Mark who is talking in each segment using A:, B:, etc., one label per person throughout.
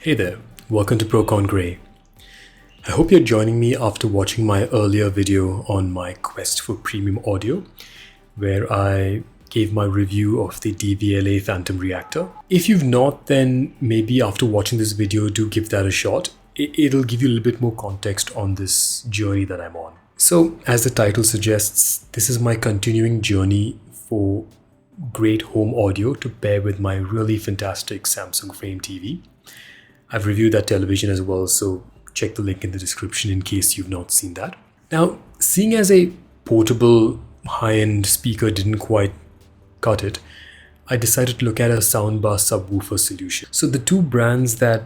A: Hey there, welcome to Procon Grey. I hope you're joining me after watching my earlier video on my quest for premium audio, where I gave my review of the DVLA Phantom Reactor. If you've not, then maybe after watching this video, do give that a shot. It'll give you a little bit more context on this journey that I'm on. So, as the title suggests, this is my continuing journey for great home audio to pair with my really fantastic Samsung Frame TV. I've reviewed that television as well, so check the link in the description in case you've not seen that. Now, seeing as a portable high-end speaker didn't quite cut it, I decided to look at a soundbar subwoofer solution. So the two brands that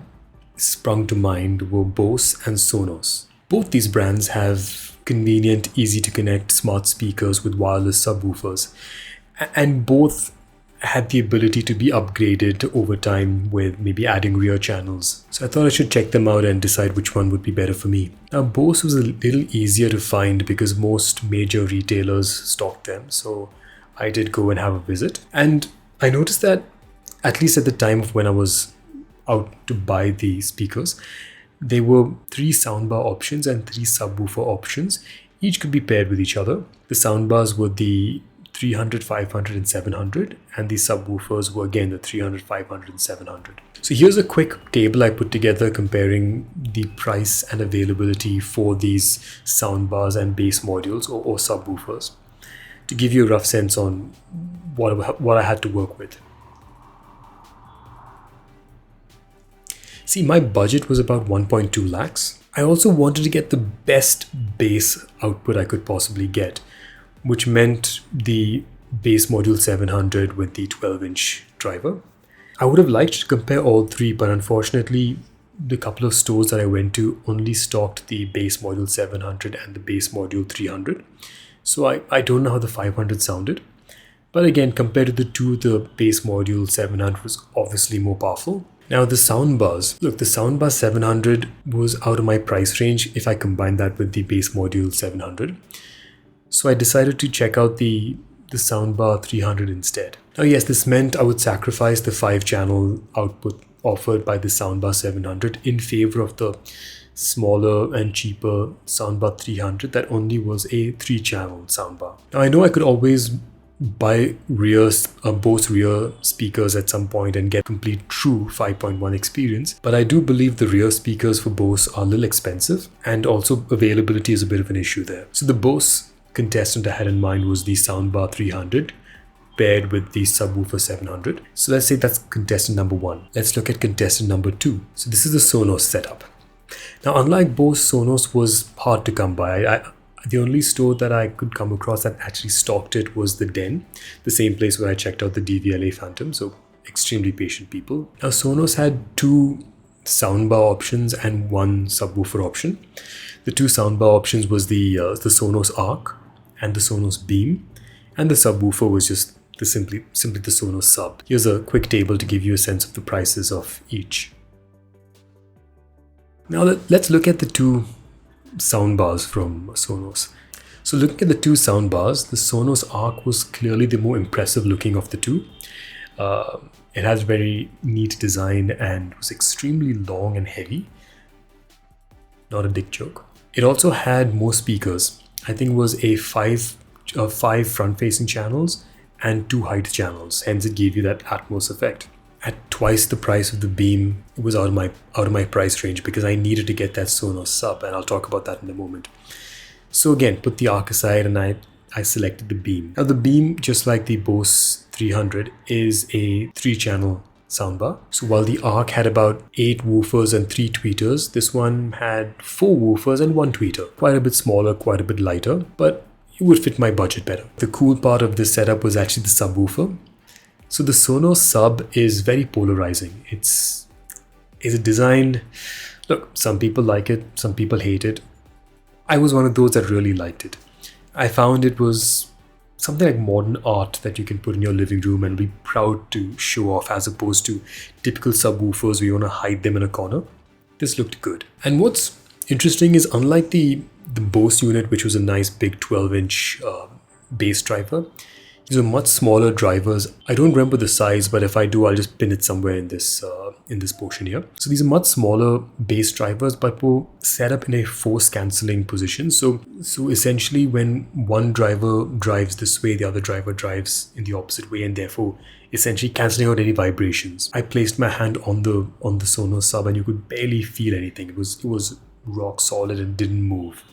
A: sprung to mind were Bose and Sonos. Both these brands have convenient, easy to connect smart speakers with wireless subwoofers, and both had the ability to be upgraded over time with maybe adding rear channels. So I thought I should check them out and decide which one would be better for me. Now, Bose was a little easier to find because most major retailers stocked them, so I did go and have a visit. And I noticed that, at least at the time of when I was out to buy the speakers, there were 3 soundbar options and 3 subwoofer options. Each could be paired with each other. The soundbars were the 300, 500 and 700, and the subwoofers were again the 300, 500 and 700. So here's a quick table I put together comparing the price and availability for these soundbars and bass modules or subwoofers to give you a rough sense on what I had to work with. See, my budget was about 1.2 lakhs. I also wanted to get the best bass output I could possibly get, which meant the BassModule 700 with the 12-inch driver. I would have liked to compare all 3, but unfortunately, the couple of stores that I went to only stocked the BassModule 700 and the BassModule 300. So I don't know how the 500 sounded. But again, compared to the two, the BassModule 700 was obviously more powerful. Now the soundbars. Look, the soundbar 700 was out of my price range if I combine that with the BassModule 700. So I decided to check out the soundbar 300 instead. Now yes, this meant I would sacrifice the 5-channel output offered by the soundbar 700 in favor of the smaller and cheaper soundbar 300 that only was a 3-channel soundbar. Now I know I could always buy Bose rear speakers at some point and get complete true 5.1 experience, but I do believe the rear speakers for Bose are a little expensive, and also availability is a bit of an issue there. So the Bose contestant I had in mind was the soundbar 300 paired with the subwoofer 700. So let's say that's contestant number 1. Let's look at contestant number 2. So this is the Sonos setup. Now, unlike Bose, Sonos was hard to come by. The only store that I could come across that actually stocked it was the Den, the same place where I checked out the DVLA Phantom, so extremely patient people. Now, Sonos had 2 soundbar options and 1 subwoofer option. The 2 soundbar options was the Sonos Arc and the Sonos Beam, and the subwoofer was just simply the Sonos Sub. Here's a quick table to give you a sense of the prices of each. Now let's look at the 2 soundbars from Sonos. So looking at the 2 soundbars, the Sonos Arc was clearly the more impressive looking of the 2. It has very neat design and was extremely long and heavy. Not a dick joke. It also had more speakers. I think it was a 5 front-facing channels and 2 height channels. Hence, it gave you that Atmos effect. At twice the price of the Beam, it was out of my price range because I needed to get that Sonos Sub, and I'll talk about that in a moment. So again, put the Arc aside, and I selected the Beam. Now the Beam, just like the Bose 300, is a 3-channel soundbar. So while the Arc had about 8 woofers and 3 tweeters, this one had 4 woofers and 1 tweeter. Quite a bit smaller, quite a bit lighter, but it would fit my budget better. The cool part of this setup was actually the subwoofer. So the Sonos Sub is very polarizing. It's designed, look, some people like it, some people hate it. I was one of those that really liked it. I found it was something like modern art that you can put in your living room and be proud to show off, as opposed to typical subwoofers where you want to hide them in a corner. This looked good. And what's interesting is, unlike the Bose unit, which was a nice big 12-inch bass driver, These are much smaller drivers. I don't remember the size, but if I do, I'll just pin it somewhere in this portion here. So these are much smaller bass drivers, but were set up in a force cancelling position. So essentially, when one driver drives this way, the other driver drives in the opposite way, and therefore essentially cancelling out any vibrations. I placed my hand on the Sonos sub, and you could barely feel anything. It was rock solid and didn't move.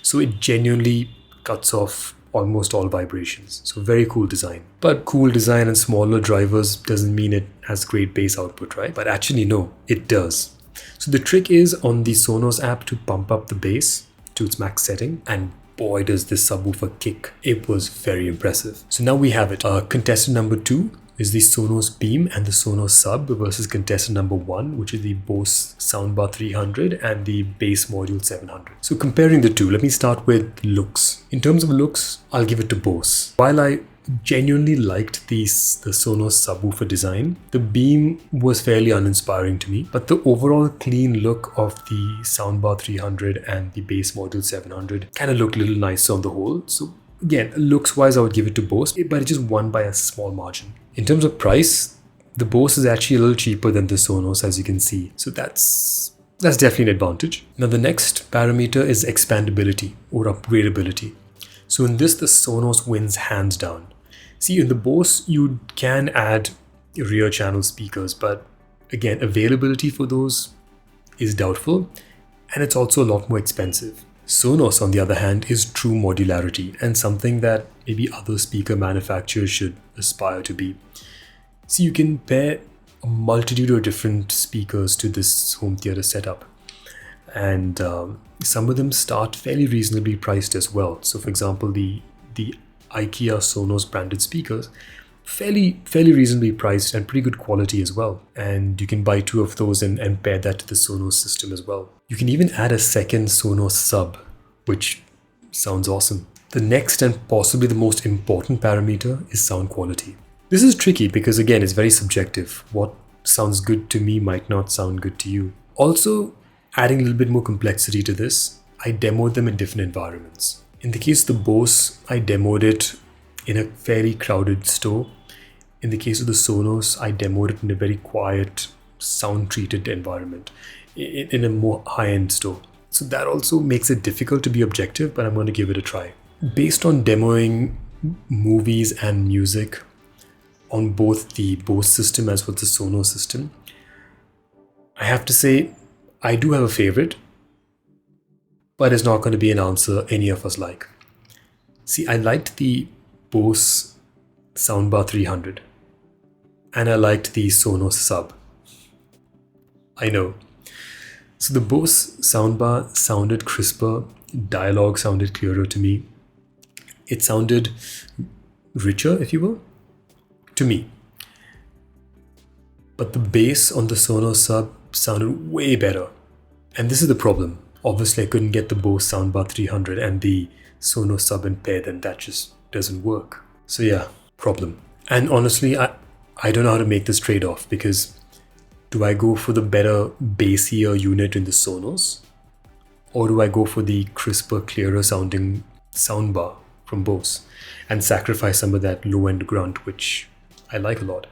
A: So it genuinely cuts off almost all vibrations. So very cool design. But cool design and smaller drivers doesn't mean it has great bass output, right? But actually no, it does. So the trick is on the Sonos app to pump up the bass to its max setting, and boy does this subwoofer kick. It was very impressive. So now we have it. Contestant number 2 is the Sonos Beam and the Sonos Sub versus contestant number 1, which is the Bose Soundbar 300 and the BassModule 700. So comparing the two, let me start with looks. In terms of looks, I'll give it to Bose. While I genuinely liked the Sonos subwoofer design, the Beam was fairly uninspiring to me, but the overall clean look of the Soundbar 300 and the BassModule 700 kind of looked a little nicer on the whole. So again, looks wise, I would give it to Bose, but it just won by a small margin. In terms of price, the Bose is actually a little cheaper than the Sonos, as you can see. So that's definitely an advantage. Now the next parameter is expandability or upgradability. So in this, the Sonos wins hands down. See, in the Bose, you can add rear channel speakers, but again, availability for those is doubtful, and it's also a lot more expensive. Sonos, on the other hand, is true modularity and something that maybe other speaker manufacturers should aspire to be. So you can pair a multitude of different speakers to this home theater setup, and some of them start fairly reasonably priced as well. So for example, the IKEA Sonos branded speakers, fairly reasonably priced and pretty good quality as well. And you can buy 2 of those and pair that to the Sonos system as well. You can even add a second Sonos sub, which sounds awesome. The next and possibly the most important parameter is sound quality. This is tricky because again, it's very subjective. What sounds good to me might not sound good to you. Also, adding a little bit more complexity to this, I demoed them in different environments. In the case of the Bose, I demoed it in a fairly crowded store. In the case of the Sonos, I demoed it in a very quiet, sound-treated environment in a more high-end store. So that also makes it difficult to be objective, but I'm going to give it a try. Based on demoing movies and music on both the Bose system as well as the Sonos system, I have to say I do have a favorite, but it's not going to be an answer any of us like. See, I liked the Bose Soundbar 300 and I liked the Sonos Sub. I know. So the Bose Soundbar sounded crisper, dialogue sounded clearer to me. It sounded richer, if you will, to me. But the bass on the Sonos Sub sounded way better. And this is the problem. Obviously, I couldn't get the Bose Soundbar 300 and the Sonos Sub in pair, then that just doesn't work. So yeah, problem. And honestly, I don't know how to make this trade-off, because do I go for the better bassier unit in the Sonos, or do I go for the crisper, clearer sounding soundbar from Bose and sacrifice some of that low-end grunt, which I like a lot?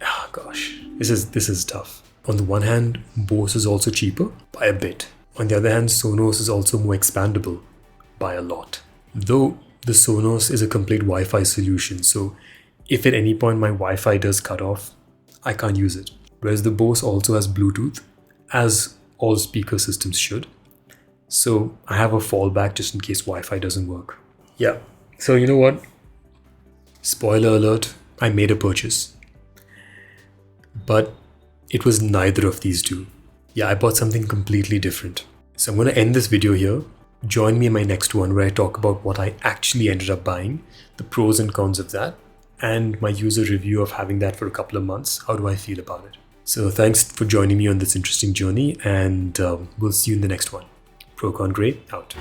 A: Oh gosh, this is tough. On the one hand, Bose is also cheaper by a bit. On the other hand, Sonos is also more expandable by a lot. Though the Sonos is a complete Wi-Fi solution, so if at any point my Wi-Fi does cut off, I can't use it. Whereas the Bose also has Bluetooth, as all speaker systems should. So I have a fallback just in case Wi-Fi doesn't work. Yeah, so you know what? Spoiler alert, I made a purchase. But it was neither of these two. Yeah, I bought something completely different. So I'm going to end this video here. Join me in my next one where I talk about what I actually ended up buying, the pros and cons of that, and my user review of having that for a couple of months. How do I feel about it? So thanks for joining me on this interesting journey, and we'll see you in the next one. Procon Gray out.